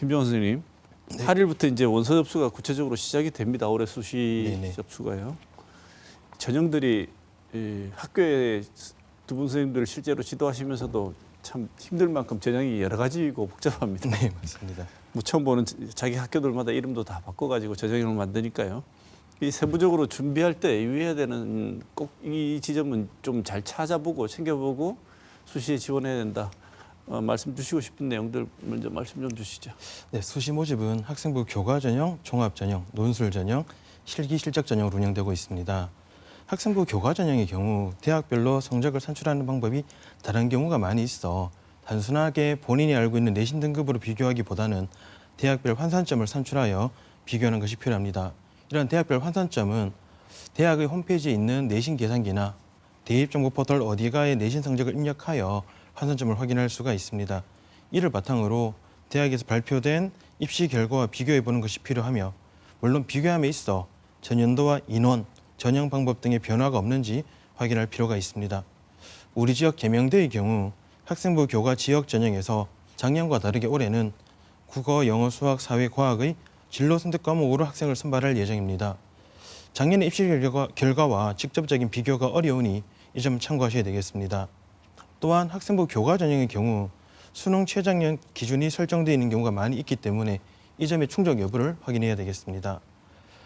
김정원 선생님, 네. 8일부터 이제 원서 접수가 구체적으로 시작이 됩니다. 올해 수시 네네. 접수가요. 전형들이 학교에 두 분 선생님들 실제로 지도하시면서도 참 힘들 만큼 전형이 여러 가지고 복잡합니다. 네, 맞습니다. 뭐 처음 보는 자기 학교들마다 이름도 다 바꿔가지고 전형을 만드니까요. 이 세부적으로 준비할 때 유의해야 되는 꼭 이 지점은 좀 잘 찾아보고 챙겨보고 수시에 지원해야 된다. 말씀 주시고 싶은 내용들 먼저 말씀 좀 주시죠. 네, 수시 모집은 학생부 교과 전형, 종합 전형, 논술 전형, 실기 실적 전형으로 운영되고 있습니다. 학생부 교과 전형의 경우 대학별로 성적을 산출하는 방법이 다른 경우가 많이 있어 단순하게 본인이 알고 있는 내신 등급으로 비교하기보다는 대학별 환산점을 산출하여 비교하는 것이 필요합니다. 이런 대학별 환산점은 대학의 홈페이지에 있는 내신 계산기나 대입정보 포털 어디가의 내신 성적을 입력하여 환산점을 확인할 수가 있습니다. 이를 바탕으로 대학에서 발표된 입시 결과와 비교해 보는 것이 필요하며, 물론 비교함에 있어 전년도와 인원, 전형 방법 등의 변화가 없는지 확인할 필요가 있습니다. 우리 지역 계명대의 경우 학생부 교과 지역 전형에서 작년과 다르게 올해는 국어, 영어, 수학, 사회, 과학의 진로 선택 과목으로 학생을 선발할 예정입니다. 작년의 입시 결과와 직접적인 비교가 어려우니 이 점 참고하셔야 되겠습니다. 또한 학생부 교과 전형의 경우 수능 최저학력 기준이 설정되어 있는 경우가 많이 있기 때문에 이 점의 충족 여부를 확인해야 되겠습니다.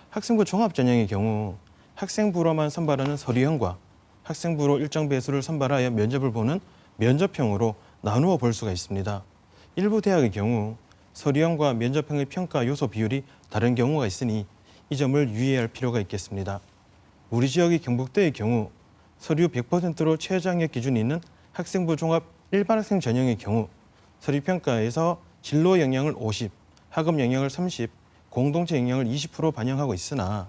학생부 종합 전형의 경우 학생부로만 선발하는 서류형과 학생부로 일정 배수를 선발하여 면접을 보는 면접형으로 나누어 볼 수가 있습니다. 일부 대학의 경우 서류형과 면접형의 평가 요소 비율이 다른 경우가 있으니 이 점을 유의할 필요가 있겠습니다. 우리 지역의 경북대의 경우 서류 100%로 최저학력 기준이 있는 학생부 종합 일반 학생 전형의 경우 서류 평가에서 진로 영역을 50, 학업 영역을 30, 공동체 영역을 20% 반영하고 있으나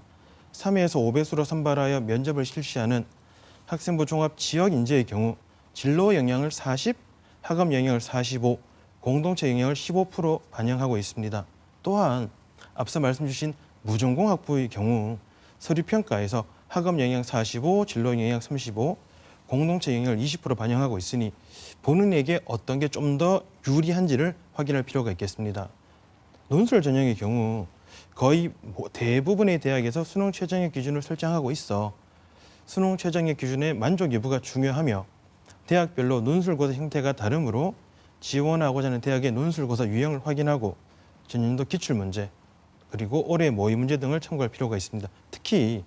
3회에서 5배수로 선발하여 면접을 실시하는 학생부 종합 지역 인재의 경우 진로 영역을 40, 학업 영역을 45, 공동체 영역을 15% 반영하고 있습니다. 또한 앞서 말씀 주신 무전공학부의 경우 서류 평가에서 학업 영역 45, 진로 영역 35, 공동체 영역을 20% 반영하고 있으니 본인에게 어떤 게 좀 더 유리한지를 확인할 필요가 있겠습니다. 논술 전형의 경우 거의 대부분의 대학에서 수능 최저학력 기준을 설정하고 있어 수능 최저학력 기준의 만족 여부가 중요하며 대학별로 논술고사 형태가 다르므로 지원하고자 하는 대학의 논술고사 유형을 확인하고 전년도 기출문제 그리고 올해 모의 문제 등을 참고할 필요가 있습니다. 특히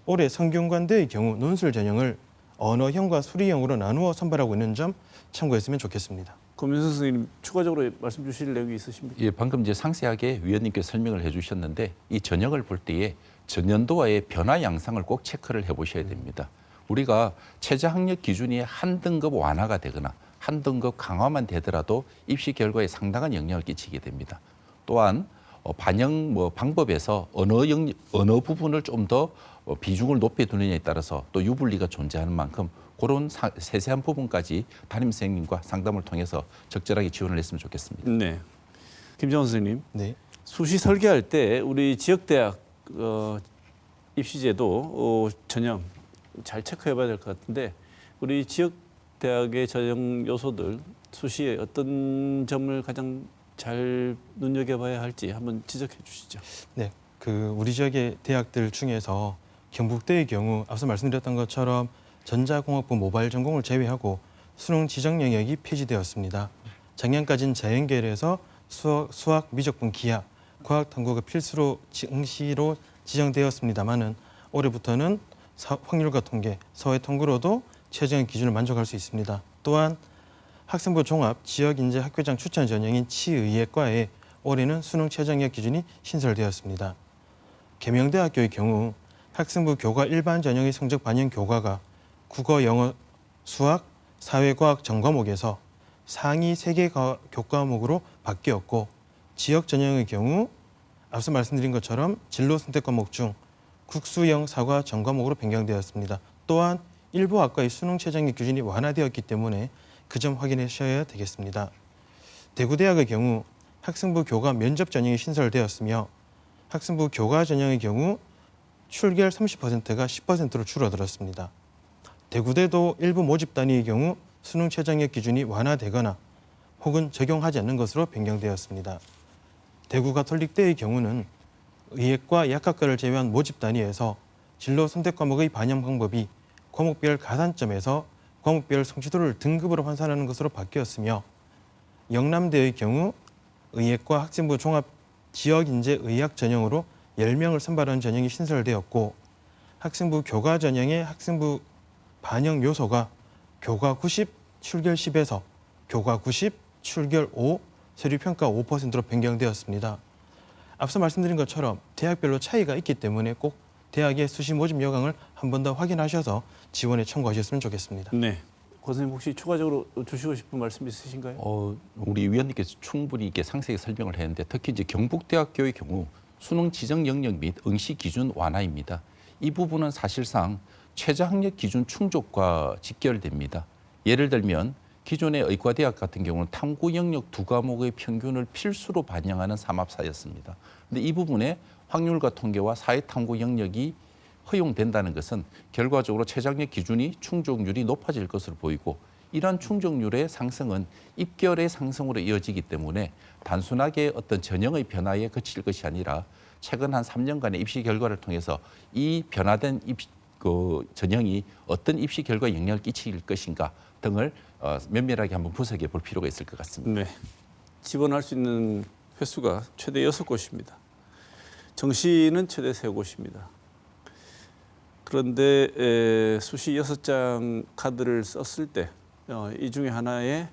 올해 성균관대의 경우 논술 전형을 언어형과 수리형으로 나누어 선발하고 있는 점 참고했으면 좋겠습니다. 고민수 선생님 추가적으로 말씀 주실 내용이 있으십니까? 예, 방금 이제 상세하게 위원님께서 설명을 해주셨는데 이 전형을 볼 때에 전년도와의 변화 양상을 꼭 체크를 해보셔야 됩니다. 우리가 최저학력 기준이 한 등급 완화가 되거나 한 등급 강화만 되더라도 입시 결과에 상당한 영향을 끼치게 됩니다. 또한 반영 방법에서 어느 부분을 좀 더 비중을 높여두느냐에 따라서 또 유불리가 존재하는 만큼 그런 세세한 부분까지 담임 선생님과 상담을 통해서 적절하게 지원을 했으면 좋겠습니다. 네. 김정원 선생님, 네. 수시 설계할 때 우리 지역대학 입시제도 전형 잘 체크해봐야 될 것 같은데 우리 지역대학의 전형 요소들 수시에 어떤 점을 가장 잘 눈여겨봐야 할지 한번 지적해 주시죠. 네, 우리 지역의 대학들 중에서 경북대의 경우 앞서 말씀드렸던 것처럼 전자공학부 모바일 전공을 제외하고 수능 지정 영역이 폐지되었습니다. 작년까지는 자연계열에서 수학, 미적분, 기하, 과학탐구가 필수로 응시로 지정되었습니다마는 올해부터는 확률과 통계, 사회 통계로도 최저의 기준을 만족할 수 있습니다. 또한 학생부 종합 지역인재 학교장 추천 전형인 치의예과에 올해는 수능 최저학력 기준이 신설되었습니다. 계명대학교의 경우 학생부 교과 일반 전형의 성적 반영 교과가 국어, 영어, 수학, 사회과학 전 과목에서 상위 3개 교과목으로 바뀌었고 지역 전형의 경우 앞서 말씀드린 것처럼 진로 선택 과목 중 국수영 사과 전 과목으로 변경되었습니다. 또한 일부 학과의 수능 최저학력 기준이 완화되었기 때문에 그 점 확인하셔야 되겠습니다. 대구대학의 경우 학생부 교과 면접 전형이 신설되었으며 학생부 교과 전형의 경우 출결 30%가 10%로 줄어들었습니다. 대구대도 일부 모집 단위의 경우 수능 최저학력 기준이 완화되거나 혹은 적용하지 않는 것으로 변경되었습니다. 대구 가톨릭대의 경우는 의예과 약학과를 제외한 모집 단위에서 진로 선택 과목의 반영 방법이 과목별 가산점에서 과목별 성취도를 등급으로 환산하는 것으로 바뀌었으며 영남대의 경우 의예과 학생부 종합 지역인재 의학 전형으로 10명을 선발하는 전형이 신설되었고 학생부 교과 전형의 학생부 반영 요소가 교과 90, 출결 10에서 교과 90, 출결 5, 서류평가 5%로 변경되었습니다. 앞서 말씀드린 것처럼 대학별로 차이가 있기 때문에 꼭 대학의 수시 모집 요강을 한 번 더 확인하셔서 지원에 참고하셨으면 좋겠습니다. 네. 고 선생님 혹시 추가적으로 주시고 싶은 말씀 있으신가요? 우리 위원님께서 충분히 이렇게 상세히 설명을 했는데 특히 이제 경북대학교의 경우 수능 지정 영역 및 응시 기준 완화입니다. 이 부분은 사실상 최저 학력 기준 충족과 직결됩니다. 예를 들면 기존의 의과대학 같은 경우는 탐구 영역 2과목의 평균을 필수로 반영하는 삼합사였습니다. 그런데 이 부분에 확률과 통계와 사회탐구 영역이 허용된다는 것은 결과적으로 최저 학력 기준이 충족률이 높아질 것으로 보이고 이러한 충족률의 상승은 입결의 상승으로 이어지기 때문에 단순하게 어떤 전형의 변화에 그칠 것이 아니라 최근 한 3년간의 입시 결과를 통해서 이 변화된 전형이 어떤 입시 결과에 영향을 끼칠 것인가 등을 면밀하게 한번 분석해 볼 필요가 있을 것 같습니다. 네. 지원할 수 있는 횟수가 최대 6곳입니다. 정시는 최대 3곳입니다. 그런데 수시 6장 카드를 썼을 때 이 중에 하나에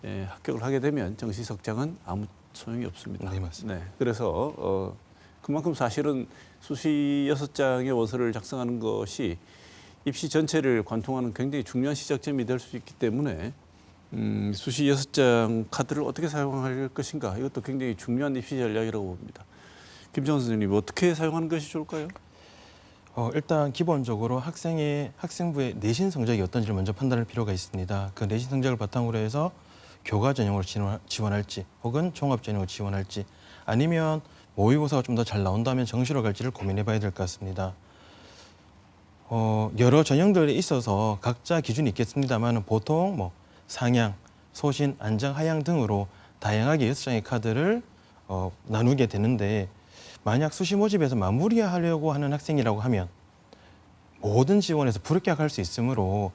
합격을 하게 되면 정시 석장은 아무 소용이 없습니다. 네, 맞습니다. 네, 그래서 그만큼 사실은 수시 6장의 원서를 작성하는 것이 입시 전체를 관통하는 굉장히 중요한 시작점이 될 수 있기 때문에 수시 6장 카드를 어떻게 사용할 것인가 이것도 굉장히 중요한 입시 전략이라고 봅니다. 김정은 선생님 어떻게 사용하는 것이 좋을까요? 일단 기본적으로 학생부의 내신 성적이 어떤지를 먼저 판단할 필요가 있습니다. 그 내신 성적을 바탕으로 해서 교과 전형으로 지원할지 혹은 종합 전형으로 지원할지 아니면 모의고사가 좀 더 잘 나온다면 정시로 갈지를 고민해 봐야 될 것 같습니다. 여러 전형들에 있어서 각자 기준이 있겠습니다만 보통 상향, 소신, 안장, 하향 등으로 다양하게 6장의 카드를 나누게 되는데 만약 수시 모집에서 마무리하려고 하는 학생이라고 하면 모든 지원에서 불합격할 수 있으므로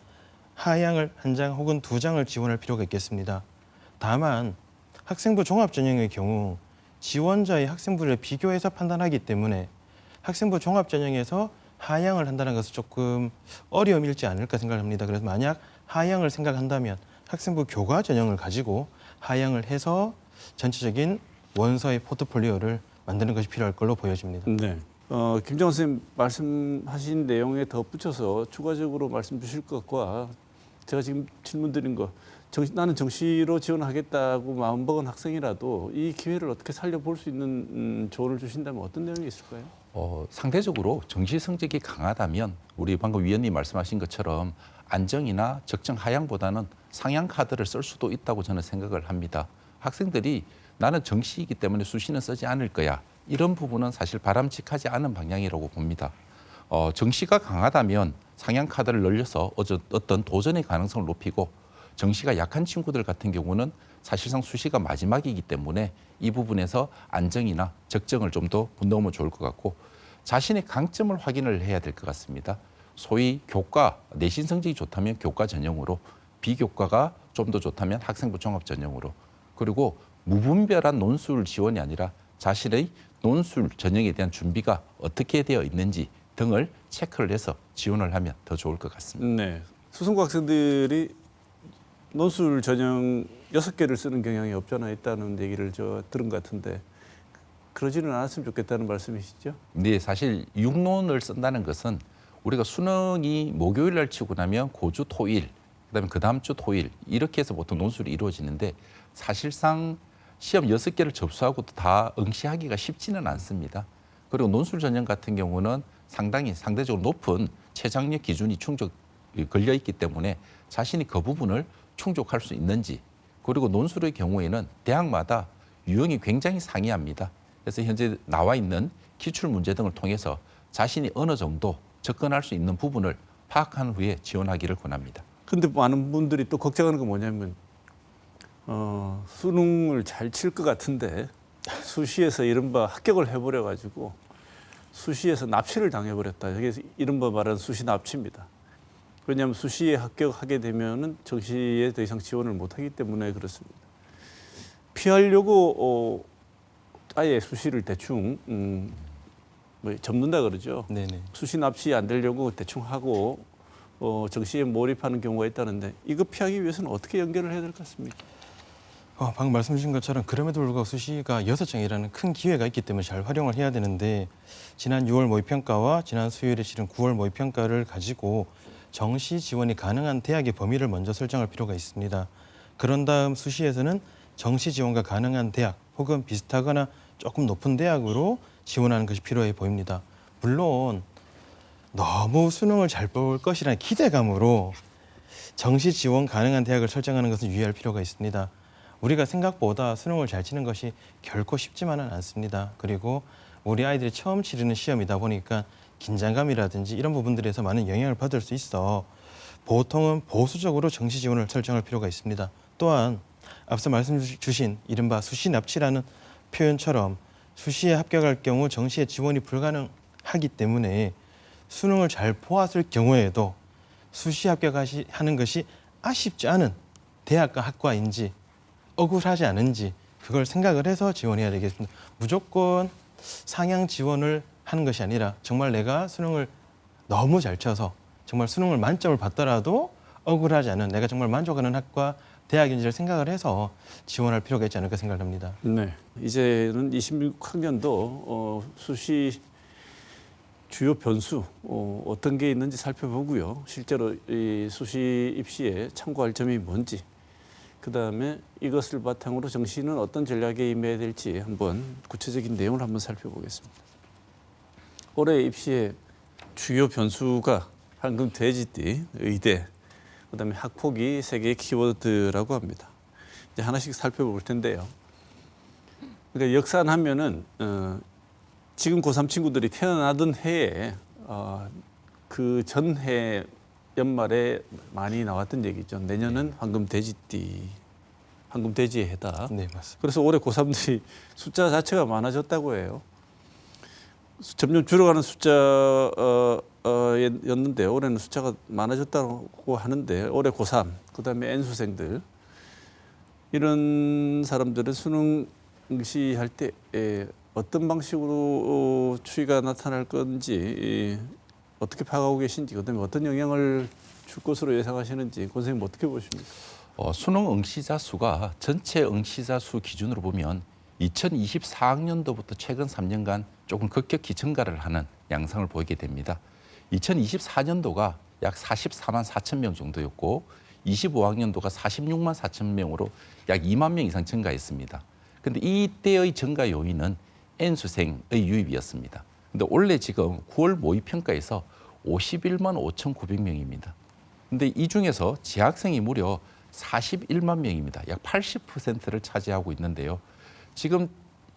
하향을 1장 혹은 2장을 지원할 필요가 있겠습니다. 다만 학생부 종합 전형의 경우 지원자의 학생부를 비교해서 판단하기 때문에 학생부 종합 전형에서 하향을 한다는 것은 조금 어려움이 있지 않을까 생각합니다. 그래서 만약 하향을 생각한다면 학생부 교과 전형을 가지고 하향을 해서 전체적인 원서의 포트폴리오를 만드는 것이 필요할 걸로 보여집니다. 네. 김정은 선생님 말씀하신 내용에 덧붙여서 추가적으로 말씀 주실 것과 제가 지금 질문 드린 거 나는 정시로 지원하겠다고 마음먹은 학생이라도 이 기회를 어떻게 살려볼 수 있는 조언을 주신다면 어떤 내용이 있을까요? 상대적으로 정시 성적이 강하다면 우리 방금 위원님 말씀하신 것처럼 안정이나 적정 하향보다는 상향 카드를 쓸 수도 있다고 저는 생각을 합니다. 학생들이 나는 정시이기 때문에 수시는 쓰지 않을 거야. 이런 부분은 사실 바람직하지 않은 방향이라고 봅니다. 정시가 강하다면 상향 카드를 늘려서 어떤 도전의 가능성을 높이고 정시가 약한 친구들 같은 경우는 사실상 수시가 마지막이기 때문에 이 부분에서 안정이나 적정을 좀 더 넣으면 좋을 것 같고 자신의 강점을 확인을 해야 될 것 같습니다. 소위 교과, 내신 성적이 좋다면 교과 전형으로 비교과가 좀 더 좋다면 학생부 종합 전형으로 그리고 무분별한 논술 지원이 아니라 자신의 논술 전형에 대한 준비가 어떻게 되어 있는지 등을 체크를 해서 지원을 하면 더 좋을 것 같습니다. 네. 수성고 학생들이 논술 전형 6개를 쓰는 경향이 없잖아 있다는 얘기를 들은 것 같은데 그러지는 않았으면 좋겠다는 말씀이시죠? 네, 사실 6논을 쓴다는 것은 우리가 수능이 목요일 날 치고 나면 고주 토일, 그다음에 그 다음 주 토일 이렇게 해서 보통 논술이 이루어지는데 사실상 시험 6개를 접수하고도 다 응시하기가 쉽지는 않습니다. 그리고 논술 전형 같은 경우는 상대적으로 높은 최저학력 기준이 걸려 있기 때문에 자신이 그 부분을 충족할 수 있는지 그리고 논술의 경우에는 대학마다 유형이 굉장히 상이합니다. 그래서 현재 나와 있는 기출 문제 등을 통해서 자신이 어느 정도 접근할 수 있는 부분을 파악한 후에 지원하기를 권합니다. 근데 많은 분들이 또 걱정하는 건 뭐냐면 수능을 잘 칠 것 같은데 수시에서 이른바 합격을 해버려 가지고 수시에서 납치를 당해버렸다. 이게 이른바 말하는 수시 납치입니다. 왜냐하면 수시에 합격하게 되면은 정시에 더 이상 지원을 못하기 때문에 그렇습니다. 피하려고 아예 수시를 대충 뭐 접는다 그러죠. 네네. 수시 납치 안 되려고 대충 하고 정시에 몰입하는 경우가 있다는데 이거 피하기 위해서는 어떻게 연결을 해야 될 것 같습니까? 방금 말씀 주신 것처럼 그럼에도 불구하고 수시가 6장이라는 큰 기회가 있기 때문에 잘 활용을 해야 되는데 지난 6월 모의평가와 지난 수요일에 치른 9월 모의평가를 가지고 정시 지원이 가능한 대학의 범위를 먼저 설정할 필요가 있습니다. 그런 다음 수시에서는 정시 지원과 가능한 대학 혹은 비슷하거나 조금 높은 대학으로 지원하는 것이 필요해 보입니다. 물론 너무 수능을 잘 볼 것이라는 기대감으로 정시 지원 가능한 대학을 설정하는 것은 유의할 필요가 있습니다. 우리가 생각보다 수능을 잘 치는 것이 결코 쉽지만은 않습니다. 그리고 우리 아이들이 처음 치르는 시험이다 보니까 긴장감이라든지 이런 부분들에서 많은 영향을 받을 수 있어 보통은 보수적으로 정시 지원을 설정할 필요가 있습니다. 또한 앞서 말씀 주신 이른바 수시 납치라는 표현처럼 수시에 합격할 경우 정시에 지원이 불가능하기 때문에 수능을 잘 보았을 경우에도 수시 합격하는 것이 아쉽지 않은 대학과 학과인지 억울하지 않은지 그걸 생각을 해서 지원해야 되겠습니다. 무조건 상향 지원을 하는 것이 아니라 정말 내가 수능을 너무 잘 쳐서 정말 수능을 만점을 받더라도 억울하지 않은 내가 정말 만족하는 학과 대학인지를 생각을 해서 지원할 필요가 있지 않을까 생각합니다. 네, 이제는 26학년도 수시 주요 변수 어떤 게 있는지 살펴보고요. 실제로 이 수시 입시에 참고할 점이 뭔지, 그 다음에 이것을 바탕으로 정시는 어떤 전략에 임해야 될지 한번 구체적인 내용을 한번 살펴보겠습니다. 올해 입시의 주요 변수가 방금 돼지띠, 의대, 그 다음에 학폭이 세 개의 키워드라고 합니다. 이제 하나씩 살펴볼 텐데요. 그러니까 역산하면은 지금 고3 친구들이 태어나던 해에 그 전해 연말에 많이 나왔던 얘기죠. 내년은 황금 돼지띠, 황금 돼지의 해다. 네, 맞습니다. 그래서 올해 고3들이 숫자 자체가 많아졌다고 해요. 점점 줄어가는 숫자였는데 올해는 숫자가 많아졌다고 하는데 올해 고3, 그다음에 N수생들 이런 사람들은 수능 응시할 때 어떤 방식으로 추이가 나타날 건지 어떻게 파악하고 계신지, 그다음에 어떤 영향을 줄 것으로 예상하시는지 선생님 어떻게 보십니까? 수능 응시자 수가 전체 응시자 수 기준으로 보면 2024학년도부터 최근 3년간 조금 급격히 증가를 하는 양상을 보이게 됩니다. 2024년도가 약 44만 4천 명 정도였고 25학년도가 46만 4천 명으로 약 2만 명 이상 증가했습니다. 그런데 이때의 증가 요인은 N수생의 유입이었습니다. 근데 원래 지금 9월 모의평가에서 51만 5,900명입니다. 근데 이 중에서 재학생이 무려 41만 명입니다. 약 80%를 차지하고 있는데요. 지금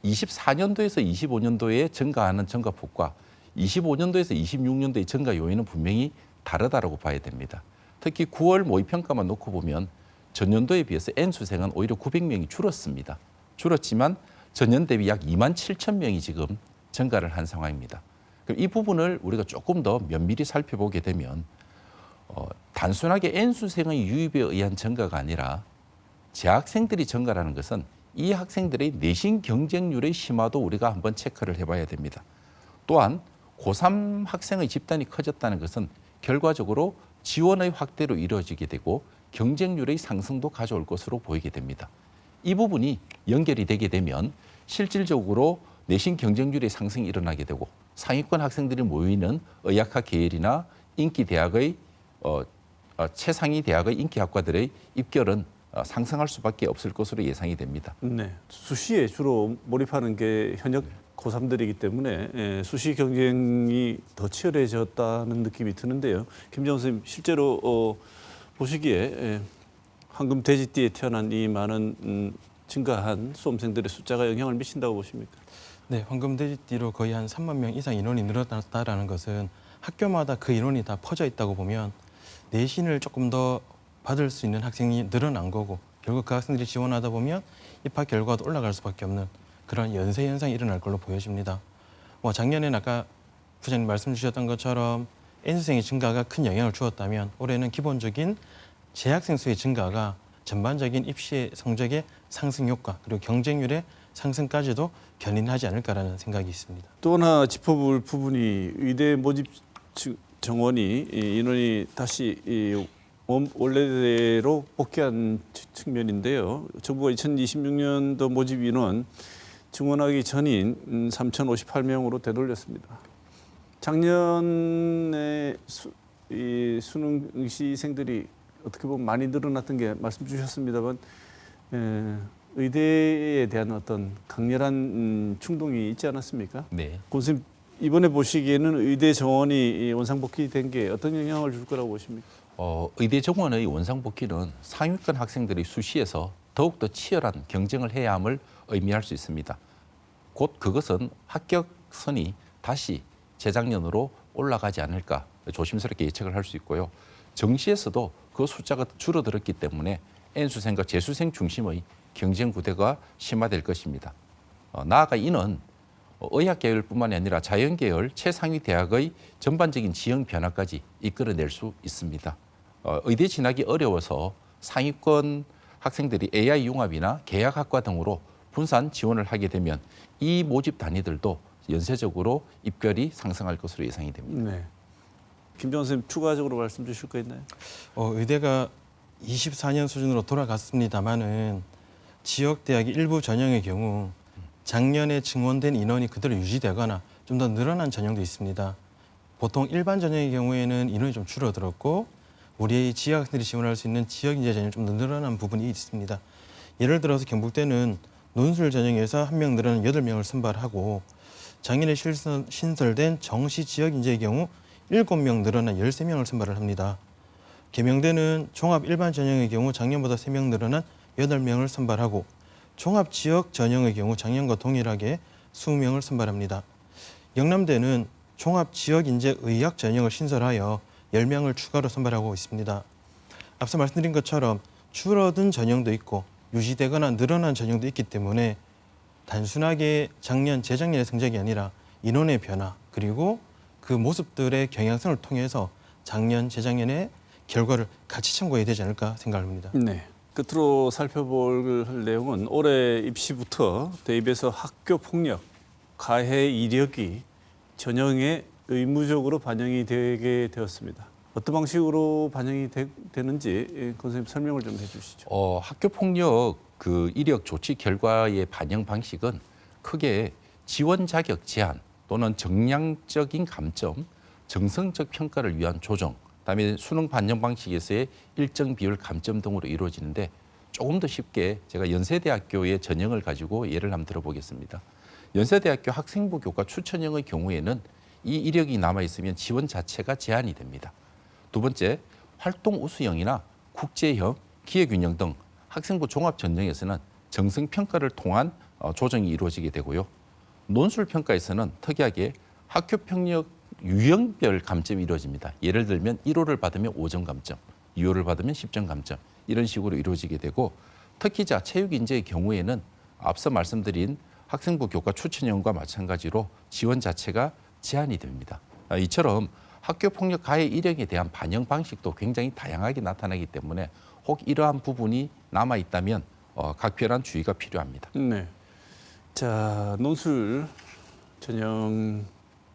24년도에서 25년도에 증가하는 증가폭과 25년도에서 26년도의 증가 요인은 분명히 다르다고 봐야 됩니다. 특히 9월 모의평가만 놓고 보면 전년도에 비해서 N수생은 오히려 900명이 줄었습니다. 줄었지만 전년 대비 약 2만 7천 명이 지금 증가를 한 상황입니다. 그럼 이 부분을 우리가 조금 더 면밀히 살펴보게 되면 단순하게 N수생의 유입에 의한 증가가 아니라 재학생들이 증가라는 것은 이 학생들의 내신 경쟁률의 심화도 우리가 한번 체크를 해봐야 됩니다. 또한 고3 학생의 집단이 커졌다는 것은 결과적으로 지원의 확대로 이루어지게 되고 경쟁률의 상승도 가져올 것으로 보이게 됩니다. 이 부분이 연결이 되게 되면 실질적으로 내신 경쟁률의 상승이 일어나게 되고 상위권 학생들이 모이는 의학학 계열이나 인기 대학의 최상위 대학의 인기 학과들의 입결은 상승할 수밖에 없을 것으로 예상이 됩니다. 네, 수시에 주로 몰입하는 게 현역 고3들이기 때문에 수시 경쟁이 더 치열해졌다는 느낌이 드는데요. 김정은 선생님, 실제로 보시기에 황금 돼지띠에 태어난 이 많은 증가한 수험생들의 숫자가 영향을 미친다고 보십니까? 네, 황금 돼지띠로 거의 한 3만 명 이상 인원이 늘어났다라는 것은 학교마다 그 인원이 다 퍼져 있다고 보면 내신을 조금 더 받을 수 있는 학생이 늘어난 거고 결국 그 학생들이 지원하다 보면 입학 결과도 올라갈 수밖에 없는 그런 연쇄 현상이 일어날 걸로 보여집니다. 작년에는 아까 부장님 말씀 주셨던 것처럼 N수생의 증가가 큰 영향을 주었다면 올해는 기본적인 재학생 수의 증가가 전반적인 입시 성적의 상승 효과 그리고 경쟁률의 상승까지도 견인하지 않을까라는 생각이 있습니다. 또 하나 짚어볼 부분이 의대 모집 정원이 인원이 다시 원래대로 복귀한 측면인데요. 정부가 2026년도 모집 인원 증원하기 전인 3,058명으로 되돌렸습니다. 작년에 수능 응시생들이 어떻게 보면 많이 늘어났던 게 말씀 주셨습니다만 의대에 대한 어떤 강렬한 충동이 있지 않았습니까? 네. 선생님 이번에 보시기에는 의대 정원이 원상복귀된 게 어떤 영향을 줄 거라고 보십니까? 의대 정원의 원상복귀는 상위권 학생들이 수시에서 더욱더 치열한 경쟁을 해야 함을 의미할 수 있습니다. 곧 그것은 합격선이 다시 재작년으로 올라가지 않을까 조심스럽게 예측을 할 수 있고요. 정시에서도 그 숫자가 줄어들었기 때문에 N수생과 재수생 중심의 경쟁 구도가 심화될 것입니다. 나아가 이는 의학계열뿐만 아니라 자연계열 최상위 대학의 전반적인 지형 변화까지 이끌어낼 수 있습니다. 의대 진학이 어려워서 상위권 학생들이 AI 융합이나 계약학과 등으로 분산 지원을 하게 되면 이 모집 단위들도 연쇄적으로 입결이 상승할 것으로 예상이 됩니다. 네. 김병원 선생님 추가적으로 말씀 주실 거 있나요? 의대가 24년 수준으로 돌아갔습니다마는 지역 대학의 일부 전형의 경우 작년에 증원된 인원이 그대로 유지되거나 좀 더 늘어난 전형도 있습니다. 보통 일반 전형의 경우에는 인원이 좀 줄어들었고 우리 지역학생들이 지원할 수 있는 지역 인재 전형이 좀 더 늘어난 부분이 있습니다. 예를 들어서 경북대는 논술 전형에서 1명 늘어난 8명을 선발하고 작년에 신설된 정시 지역 인재의 경우 7명 늘어난 13명을 선발을 합니다. 계명대는 종합 일반 전형의 경우 작년보다 3명 늘어난 8명을 선발하고 종합 지역 전형의 경우 작년과 동일하게 20명을 선발합니다. 영남대는 종합 지역 인재 의학 전형을 신설하여 10명을 추가로 선발하고 있습니다. 앞서 말씀드린 것처럼 줄어든 전형도 있고 유지되거나 늘어난 전형도 있기 때문에 단순하게 작년, 재작년의 성적이 아니라 인원의 변화 그리고 그 모습들의 경향성을 통해서 작년, 재작년의 결과를 같이 참고해야 되지 않을까 생각합니다. 네. 끝으로 살펴볼 내용은 올해 입시부터 대입에서 학교 폭력, 가해 이력이 전형에 의무적으로 반영이 되게 되었습니다. 어떤 방식으로 반영이 되는지 선생님 설명을 좀 해주시죠. 학교 폭력 그 이력 조치 결과의 반영 방식은 크게 지원 자격 제한 또는 정량적인 감점, 정성적 평가를 위한 조정, 그다음에 수능 반영 방식에서의 일정 비율 감점 등으로 이루어지는데 조금 더 쉽게 제가 연세대학교의 전형을 가지고 예를 한번 들어보겠습니다. 연세대학교 학생부 교과 추천형의 경우에는 이 이력이 남아있으면 지원 자체가 제한이 됩니다. 두 번째, 활동 우수형이나 국제형, 기회균형 등 학생부 종합 전형에서는 정성평가를 통한 조정이 이루어지게 되고요. 논술평가에서는 특이하게 학교폭력 유형별 감점이 이루어집니다. 예를 들면 1호를 받으면 5점 감점, 2호를 받으면 10점 감점 이런 식으로 이루어지게 되고 특기자 체육인재의 경우에는 앞서 말씀드린 학생부 교과 추천형과 마찬가지로 지원 자체가 제한이 됩니다. 이처럼 학교폭력 가해 이력에 대한 반영 방식도 굉장히 다양하게 나타나기 때문에 혹 이러한 부분이 남아있다면 각별한 주의가 필요합니다. 네. 자, 논술 전형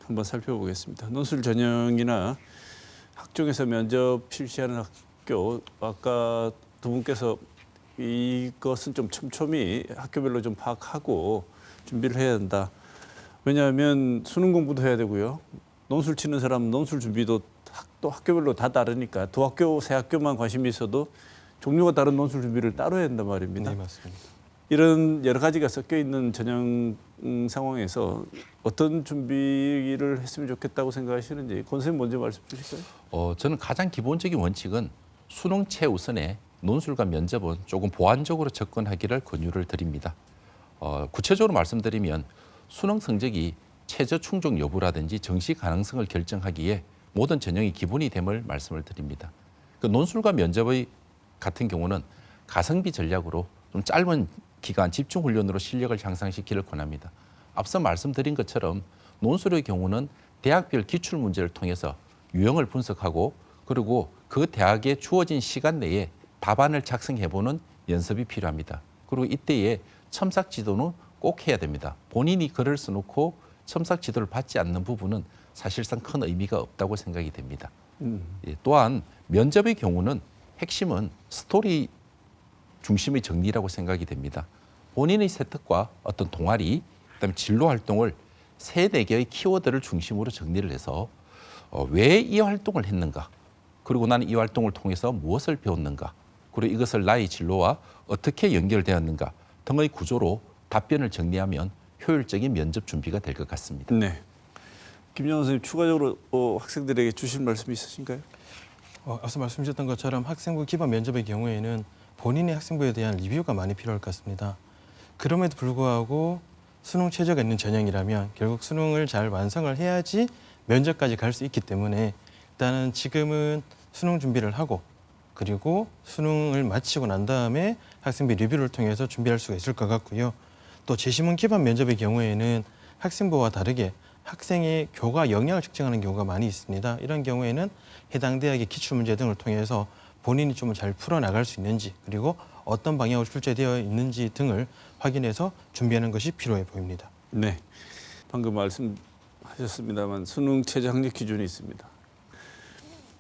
한번 살펴보겠습니다. 논술 전형이나 학종에서 면접 실시하는 학교, 아까 두 분께서 이것은 좀 촘촘히 학교별로 좀 파악하고 준비를 해야 된다. 왜냐하면 수능 공부도 해야 되고요. 논술 치는 사람은 논술 준비도 또 학교별로 다 다르니까 두 학교, 세 학교만 관심이 있어도 종류가 다른 논술 준비를 따로 해야 된단 말입니다. 네, 맞습니다. 이런 여러 가지가 섞여 있는 전형 상황에서 어떤 준비를 했으면 좋겠다고 생각하시는지 권 선생님 먼저 말씀 주실까요? 저는 가장 기본적인 원칙은 수능 최우선에 논술과 면접은 조금 보완적으로 접근하기를 권유를 드립니다. 구체적으로 말씀드리면 수능 성적이 최저 충족 여부라든지 정시 가능성을 결정하기에 모든 전형이 기본이 됨을 말씀을 드립니다. 그 논술과 면접의 같은 경우는 가성비 전략으로 좀 짧은 기간 집중 훈련으로 실력을 향상시키기를 권합니다. 앞서 말씀드린 것처럼 논술의 경우는 대학별 기출 문제를 통해서 유형을 분석하고 그리고 그 대학에 주어진 시간 내에 답안을 작성해보는 연습이 필요합니다. 그리고 이때에 첨삭 지도는 꼭 해야 됩니다. 본인이 글을 써놓고 첨삭 지도를 받지 않는 부분은 사실상 큰 의미가 없다고 생각이 됩니다. 예, 또한 면접의 경우는 핵심은 스토리 중심의 정리라고 생각이 됩니다. 본인의 세특과 어떤 동아리, 그다음에 진로 활동을 3-4개의 키워드를 중심으로 정리를 해서 왜 이 활동을 했는가, 그리고 나는 이 활동을 통해서 무엇을 배웠는가, 그리고 이것을 나의 진로와 어떻게 연결되었는가 등의 구조로 답변을 정리하면 효율적인 면접 준비가 될 것 같습니다. 네. 김정은 선생님 추가적으로 학생들에게 주실 말씀이 있으신가요? 앞서 말씀 주셨던 것처럼 학생부 기반 면접의 경우에는 본인의 학생부에 대한 리뷰가 많이 필요할 것 같습니다. 그럼에도 불구하고 수능 최저가 있는 전형이라면 결국 수능을 잘 완성을 해야지 면접까지 갈 수 있기 때문에 일단은 지금은 수능 준비를 하고 그리고 수능을 마치고 난 다음에 학생부 리뷰를 통해서 준비할 수가 있을 것 같고요. 또 제시문 기반 면접의 경우에는 학생부와 다르게 학생의 교과 역량을 측정하는 경우가 많이 있습니다. 이런 경우에는 해당 대학의 기출문제 등을 통해서 본인이 좀 잘 풀어나갈 수 있는지 그리고 어떤 방향으로 출제되어 있는지 등을 확인해서 준비하는 것이 필요해 보입니다. 네. 방금 말씀하셨습니다만 수능 최저 학력 기준이 있습니다.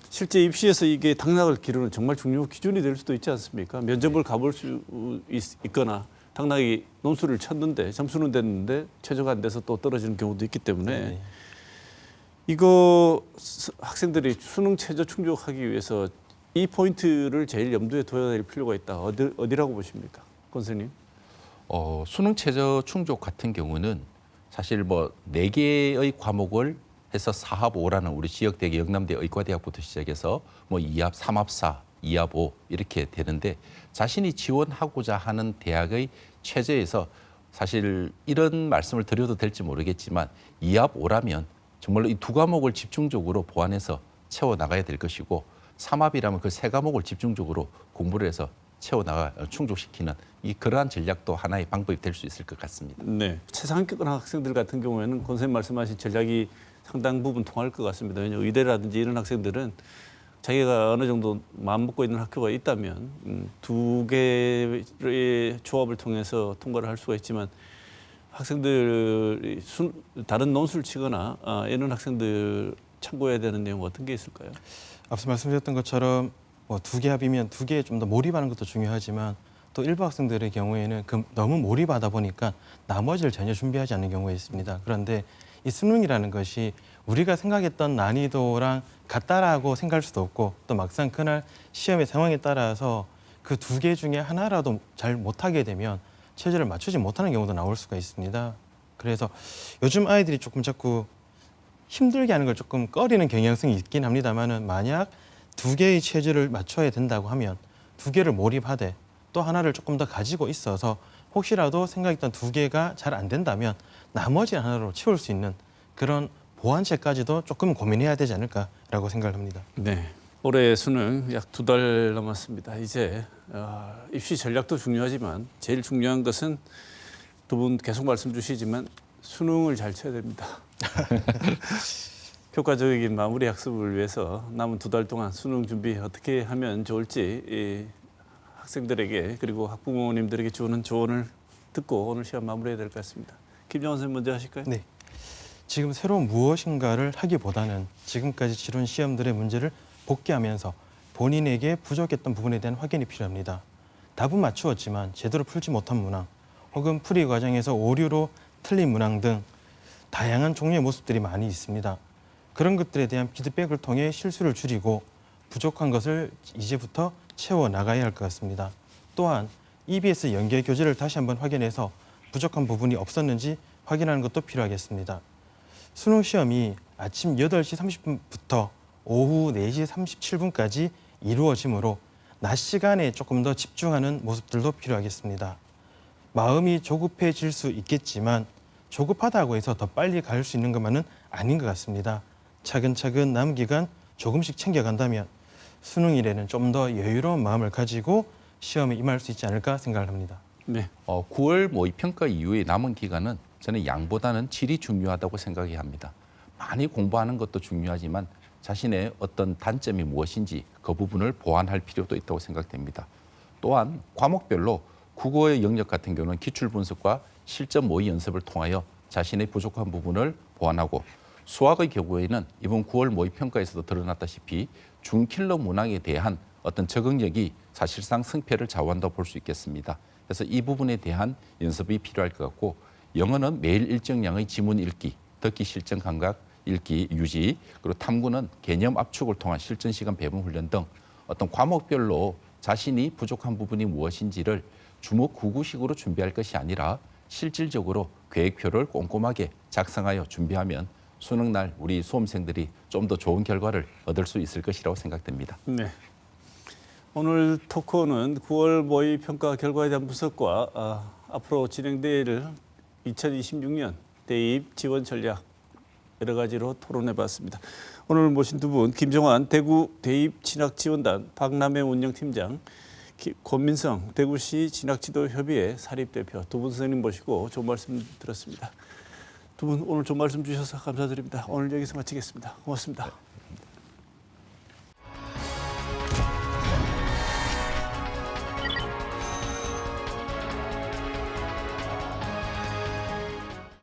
실제 입시에서 이게 당락을 기르는 정말 중요한 기준이 될 수도 있지 않습니까? 면접을 가볼 수 있거나 당락이 논술을 쳤는데 점수는 됐는데 최저가 안 돼서 또 떨어지는 경우도 있기 때문에 네. 이거 학생들이 수능 최저 충족하기 위해서 이 포인트를 제일 염두에 둬야 될 필요가 있다. 어디라고 보십니까? 권 선생님. 수능 최저 충족 같은 경우는 사실 뭐 4개의 과목을 해서 4합 5라는 우리 지역대학 영남대 의과대학부터 시작해서 뭐 2합, 3합 4, 2합 5 이렇게 되는데 자신이 지원하고자 하는 대학의 최저에서 사실 이런 말씀을 드려도 될지 모르겠지만 2합 5라면 정말로 이 2과목을 집중적으로 보완해서 채워나가야 될 것이고 3합이라면 그 3과목을 집중적으로 공부를 해서 충족시키는 그러한 전략도 하나의 방법이 될 수 있을 것 같습니다. 네. 최상위권 학생들 같은 경우에는 권 선생님 말씀하신 전략이 상당 부분 통할 것 같습니다. 왜냐하면 의대라든지 이런 학생들은 자기가 어느 정도 마음먹고 있는 학교가 있다면 2개의 조합을 통해서 통과를 할 수가 있지만 학생들이 다른 논술 치거나 이런 학생들 참고해야 되는 내용 어떤 게 있을까요? 앞서 말씀드렸던 것처럼 뭐 2개 합이면 2개에 좀 더 몰입하는 것도 중요하지만 또 일부 학생들의 경우에는 너무 몰입하다 보니까 나머지를 전혀 준비하지 않는 경우가 있습니다. 그런데 이 수능이라는 것이 우리가 생각했던 난이도랑 같다라고 생각할 수도 없고 또 막상 그날 시험의 상황에 따라서 그 2개 중에 하나라도 잘 못하게 되면 체제를 맞추지 못하는 경우도 나올 수가 있습니다. 그래서 요즘 아이들이 조금 자꾸 힘들게 하는 걸 조금 꺼리는 경향성이 있긴 합니다만은 만약 2개의 체제를 맞춰야 된다고 하면 2개를 몰입하되 또 하나를 조금 더 가지고 있어서 혹시라도 생각했던 2개가 잘 안 된다면 나머지 하나로 채울 수 있는 그런 보완책까지도 조금 고민해야 되지 않을까라고 생각을 합니다. 네. 올해 수능 약 2달 남았습니다. 이제 입시 전략도 중요하지만 제일 중요한 것은 두 분 계속 말씀 주시지만 수능을 잘 쳐야 됩니다. 효과적인 마무리 학습을 위해서 남은 2달 동안 수능 준비 어떻게 하면 좋을지 학생들에게 그리고 학부모님들에게 주는 조언을 듣고 오늘 시간 마무리해야 될 것 같습니다. 김정은 선생님 먼저 하실까요? 네. 지금 새로운 무엇인가를 하기보다는 지금까지 치룬 시험들의 문제를 복귀하면서 본인에게 부족했던 부분에 대한 확인이 필요합니다. 답은 맞추었지만 제대로 풀지 못한 문항 혹은 풀이 과정에서 오류로 틀린 문항 등 다양한 종류의 모습들이 많이 있습니다. 그런 것들에 대한 피드백을 통해 실수를 줄이고 부족한 것을 이제부터 채워나가야 할 것 같습니다. 또한 EBS 연계 교재를 다시 한번 확인해서 부족한 부분이 없었는지 확인하는 것도 필요하겠습니다. 수능 시험이 아침 8시 30분부터 오후 4시 37분까지 이루어지므로 낮 시간에 조금 더 집중하는 모습들도 필요하겠습니다. 마음이 조급해질 수 있겠지만 조급하다고 해서 더 빨리 갈 수 있는 것만은 아닌 것 같습니다. 차근차근 남은 기간 조금씩 챙겨간다면 수능일에는 좀 더 여유로운 마음을 가지고 시험에 임할 수 있지 않을까 생각을 합니다. 네. 9월 모의평가 이후에 남은 기간은 저는 양보다는 질이 중요하다고 생각해야 합니다. 많이 공부하는 것도 중요하지만 자신의 어떤 단점이 무엇인지 그 부분을 보완할 필요도 있다고 생각됩니다. 또한 과목별로 국어의 영역 같은 경우는 기출 분석과 실전 모의 연습을 통하여 자신의 부족한 부분을 보완하고 수학의 경우에는 이번 9월 모의평가에서도 드러났다시피 중킬러 문항에 대한 어떤 적응력이 사실상 승패를 좌우한다고 볼 수 있겠습니다. 그래서 이 부분에 대한 연습이 필요할 것 같고 영어는 매일 일정량의 지문 읽기, 듣기 실전 감각 읽기 유지, 그리고 탐구는 개념 압축을 통한 실전 시간 배분 훈련 등 어떤 과목별로 자신이 부족한 부분이 무엇인지를 주목구구식으로 준비할 것이 아니라 실질적으로 계획표를 꼼꼼하게 작성하여 준비하면 수능날 우리 수험생들이 좀 더 좋은 결과를 얻을 수 있을 것이라고 생각됩니다. 네. 오늘 토크는 9월 모의 평가 결과에 대한 분석과 앞으로 진행될 2026년 대입 지원 전략 여러 가지로 토론해봤습니다. 오늘 모신 두 분 김종환 대구 대입 진학지원단 박람회 운영팀장, 권민성 대구시 진학지도협의회 사립대표 두 분 선생님 모시고 좋은 말씀 들었습니다. 두 분 오늘 좋은 말씀 주셔서 감사드립니다. 오늘 여기서 마치겠습니다. 고맙습니다.